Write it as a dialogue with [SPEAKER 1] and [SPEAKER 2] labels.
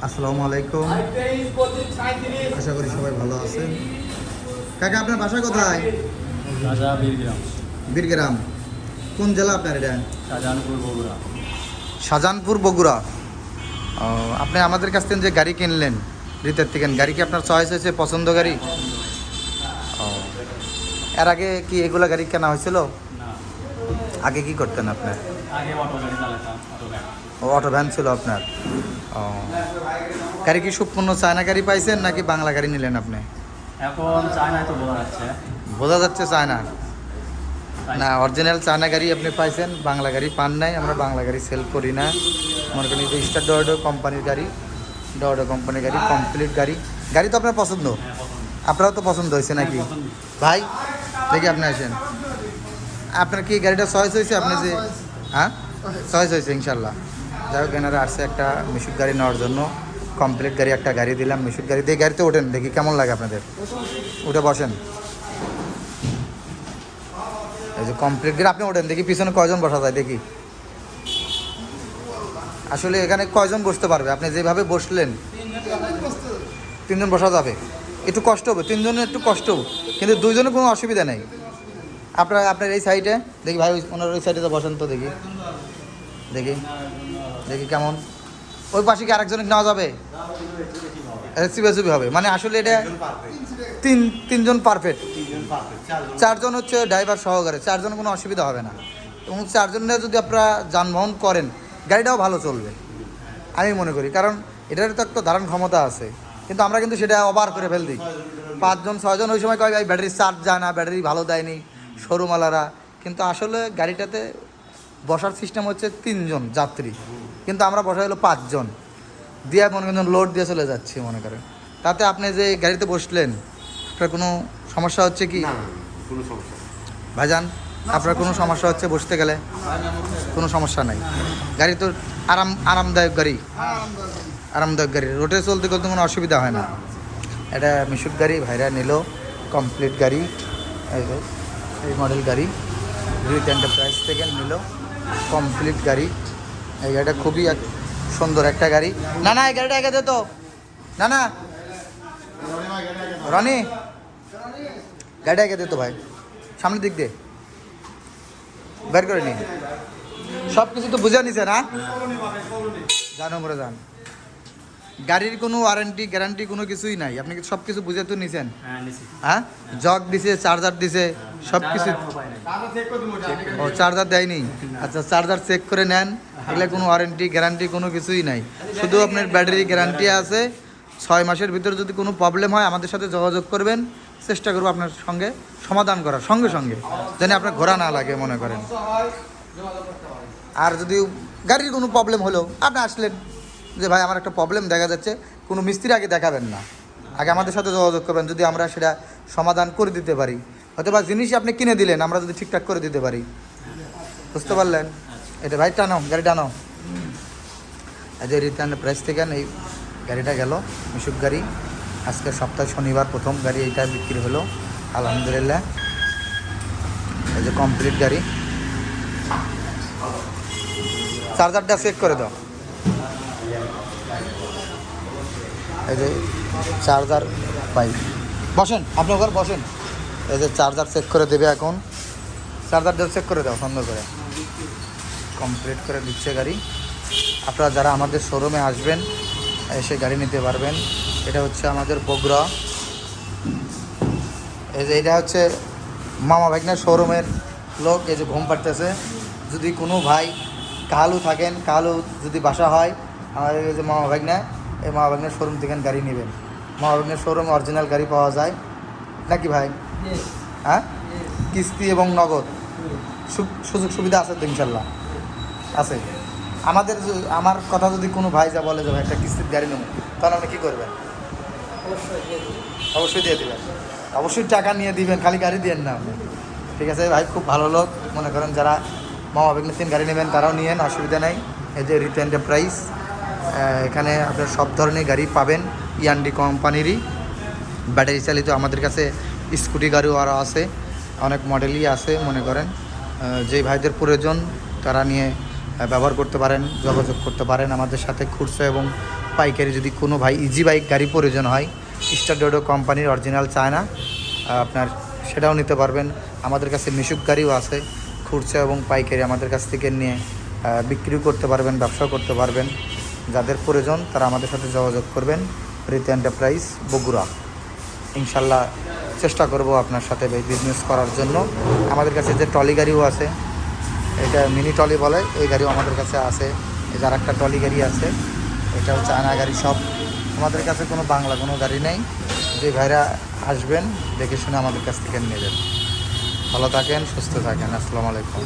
[SPEAKER 1] আসসালামু আলাইকুম। আশা করি সবাই ভালো আছেন। কাকা আপনার বাসা কোথায়?
[SPEAKER 2] রাজা বীরগ্রাম।
[SPEAKER 1] বীরগ্রাম কোন জেলা আপনার এটা?
[SPEAKER 2] শাহজাহানপুর বগুড়া।
[SPEAKER 1] শাহজাহানপুর বগুড়া। ও, আপনি আমাদের কাছ থেকে যে গাড়ি কিনলেন রিতের থেকে, গাড়ি কি আপনার চয়েস হয়েছে, পছন্দ গাড়ি? ও, এর আগে কি এগুলা গাড়ি কেনা হয়েছিল?
[SPEAKER 2] না,
[SPEAKER 1] আগে কি করতেন আপনার?
[SPEAKER 2] আগে অটো গাড়ি চালাতাম, অটো ভ্যান।
[SPEAKER 1] ও, অটো ভ্যান ছিল আপনার। ও, গাড়ি কি সম্পূর্ণ চায়না গাড়ি পাইছেন নাকি বাংলা গাড়ি নিলেন আপনি?
[SPEAKER 2] এখন চায়নায় তো বোঝা যাচ্ছে।
[SPEAKER 1] বোঝা যাচ্ছে চায়না না, অরিজিনাল চায়না গাড়ি আপনি পাইছেন, বাংলা গাড়ি পান নাই। আমরা বাংলা গাড়ি সেল করি না। মনে করি যে স্টার ডরডো কোম্পানির গাড়ি, ডরডো কোম্পানির গাড়ি কমপ্লিট গাড়ি। গাড়ি তো আপনার পছন্দ,
[SPEAKER 2] হ্যাঁ, পছন্দ।
[SPEAKER 1] আপনারও তো পছন্দ হয়েছে নাকি
[SPEAKER 2] হ্যাঁ, পছন্দ।
[SPEAKER 1] ভাই? দেখি আপনি আসেন, আপনার কি গাড়িটা চয়েস হয়েছে? আপনি যে হ্যাঁ চয়েস হয়েছে ইনশাল্লাহ। যাই হোক, এনারা আসছে একটা মিশুক গাড়ি নেওয়ার জন্য। কমপ্লিট গাড়ি একটা গাড়ি দিলাম, মিশুক গাড়ি দিয়ে। গাড়িতে ওঠেন, দেখি কেমন লাগে আপনাদের। উঠে বসেন। এই যে কমপ্লিট গাড়ি, আপনি ওঠেন দেখি পিছনে কয়জন বসা যায় দেখি। আসলে এখানে কয়জন বসতে পারবে? আপনি যেভাবে বসলেন, তিনজন বসা যাবে। একটু কষ্ট হবে, তিনজনের একটু কষ্ট হবে, কিন্তু দুইজনের কোনো অসুবিধা নেই। আপনার এই সাইডে দেখি ভাই, ওনার ওই সাইডে তো বসেন তো দেখি। দেখি দেখি কেমন। ওই পাশে কি আরেকজনকে নেওয়া যাবে? চিবাচুবি হবে মানে? আসলে এটা তিনজন পারফেক্ট। চারজন হচ্ছে ড্রাইভার সহকারে, চারজন কোনো অসুবিধা হবে না। এবং চারজনে যদি আপনারা যানবাহন করেন, গাড়িটাও ভালো চলবে আমি মনে করি। কারণ এটার তো একটা ধারণ ক্ষমতা আছে, কিন্তু আমরা কিন্তু সেটা ওভার করে ফেল দিই। 5জন 6জন ওই সময় কয় ভাই ব্যাটারি চার্জ যায় না, ব্যাটারি ভালো দেয়নি শোরুমওয়ালারা। কিন্তু আসলে গাড়িটাতে বসার সিস্টেম হচ্ছে 3জন যাত্রী, কিন্তু আমরা বসা হলো 5জন দিয়ে, মনে করেন লোড দিয়ে চলে যাচ্ছি মনে করেন। তাতে আপনি যে গাড়িতে বসলেন, আপনার কোনো সমস্যা হচ্ছে কি?
[SPEAKER 3] কোনো সমস্যা নেই।
[SPEAKER 1] ভাইজান, আপনার কোনো সমস্যা হচ্ছে বসতে গেলে? কোনো সমস্যা নাই। গাড়ি তো আরামদায়ক গাড়ি, আরামদায়ক গাড়ি। রোডে চলতে চলতে কোনো অসুবিধা হয় না। এটা মিশুক গাড়ি ভাইরা নিল, কমপ্লিট গাড়ি। এই যে এই মডেল গাড়ি রিত এন্টারপ্রাইজ থেকে নিল কমপ্লিট গাড়ি। এই গাড়িটা খুবই সুন্দর একটা গাড়ি। না না, এই গাড়িটা আগে দে তো। না না রনি, গাড়িটা আগে দে তো ভাই, সামনের দিক দিয়ে বের করে নি। সব কিছু তো বুঝে নিছে না? জানো মরে যান। গাড়ির কোনো ওয়ারেন্টি গ্যারান্টি কোনো কিছুই নাই। আপনি সব কিছু বুঝে তো নিছেন?
[SPEAKER 2] হ্যাঁ, নিছি।
[SPEAKER 1] হ্যাঁ, জগ দিছে, চার্জার দিছে, সব কিছু।
[SPEAKER 2] চার্জার এখনো পাই নাই।
[SPEAKER 1] ও, চার্জার দেয়নি? আচ্ছা, চার্জার চেক করে নেন। এগুলো কোনো ওয়ারেন্টি গ্যারান্টি কোনো কিছুই নাই। শুধু আপনার ব্যাটারি গ্যারান্টি আছে। 6 মাসের ভিতরে যদি কোনো প্রবলেম হয় আমাদের সাথে যোগাযোগ করবেন, চেষ্টা করবো আপনার সঙ্গে সমাধান করার সঙ্গে সঙ্গে, যেন আপনার ঘোরা না লাগে মনে করেন। আর যদি গাড়ির কোনো প্রবলেম হলো, আপনি আসলেন যে ভাই আমার একটা প্রবলেম দেখা যাচ্ছে, কোনো মিস্ত্রি আগে দেখাবেন না, আগে আমাদের সাথে যোগাযোগ করবেন। যদি আমরা সেটা সমাধান করে দিতে পারি, হয়তো বা জিনিসই আপনি কিনে দিলেন, আমরা যদি ঠিকঠাক করে দিতে পারি। বুঝতে পারলেন? এটা ভাই টানো, গাড়ি টানো। এই যে রিটার্ন প্রাইস থেকে এই গাড়িটা গেল, মিশুক গাড়ি। আজকে সপ্তাহ শনিবার প্রথম গাড়ি এইটা বিক্রি হলো, আলহামদুলিল্লাহ। এই যে কমপ্লিট গাড়ি। চার্জারটা চেক করে দাও। এই যে চার্জার পাই, বসেন আপনি ওখানে বসেন। এই যে চার্জার চেক করে দেবে এখন। চার্জারটা চেক করে দাও সুন্দর করে। কমপ্লিট করে দিচ্ছে গাড়ি। আপনারা যারা আমাদের শোরুমে আসবেন, এসে গাড়ি নিতে পারবেন। এটা হচ্ছে আমাদের বগুড়া। এই যে এটা হচ্ছে মামা ভাগ্নের শোরুমের লোক। এই যে ঘুম পাড়তেছে। যদি কোনো ভাই কালু থাকেন, কালু যদি বাসা হয়, আমাদের এই যে মামা ভাগ্না, এই মামা ভাগ্নের শোরুম থেকে গাড়ি নেবেন। মামা ভাগ্নের শোরুমে অরিজিনাল গাড়ি পাওয়া যায় নাকি ভাই? হ্যাঁ, কিস্তি এবং নগদ সুযোগ সুবিধা আছে তো ইনশাল্লাহ? আছে। আমার কথা যদি কোনো ভাই যা বলে যে ভাই একটা কিস্তির গাড়ি নেব, তাহলে আপনি কী করবেন? অবশ্যই দিয়ে দেবেন। অবশ্যই টাকা নিয়ে দিবেন, খালি গাড়ি দিয়েন না আপনি। ঠিক আছে ভাই, খুব ভালো লোক। মনে করেন যারা মামা ভাগ্নের থেকে গাড়ি নেবেন তারাও নিয়েন, অসুবিধা নেই। এই যে রিত এন্টারপ্রাইজ, এখানে আপনার সব ধরনের গাড়ি পাবেন। ইয়ান্ডি কোম্পানিরই ব্যাটারি চালিত। আমাদের কাছে স্কুটি গাড়িও আরও আছে, অনেক মডেলই আছে। মনে করেন যেই ভাইদের প্রয়োজন তারা নিয়ে ব্যবহার করতে পারেন, যোগাযোগ করতে পারেন আমাদের সাথে। খুচরা এবং পাইকারি যদি কোনো ভাই ইজি বাইক গাড়ি প্রয়োজন হয়, স্টার ডোডো কোম্পানির অরিজিনাল চায়না আপনার সেটাও নিতে পারবেন। আমাদের কাছে মিশুক গাড়িও আছে, খুচরা এবং পাইকারি আমাদের কাছ থেকে নিয়ে বিক্রিও করতে পারবেন, ব্যবসাও করতে পারবেন। যাদের প্রয়োজন তারা আমাদের সাথে যোগাযোগ করবেন। প্রীতি এন্টারপ্রাইজ বগুড়া। ইনশাল্লাহ চেষ্টা করব আপনার সাথে বিজনেস করার জন্য। আমাদের কাছে যে ট্রলি গাড়িও আছে, এটা মিনি ট্রলি বলে, এই গাড়িও আমাদের কাছে আছে। এই যার একটা ট্রলি গাড়ি আছে, এটাও চায়না গাড়ি। সব আমাদের কাছে কোনো বাংলা কোনো গাড়ি নেই। যে ভাইরা আসবেন দেখে শুনে আমাদের কাছ থেকে নিয়ে যাবেন। ভালো থাকেন, সুস্থ থাকেন। আসসালামু আলাইকুম।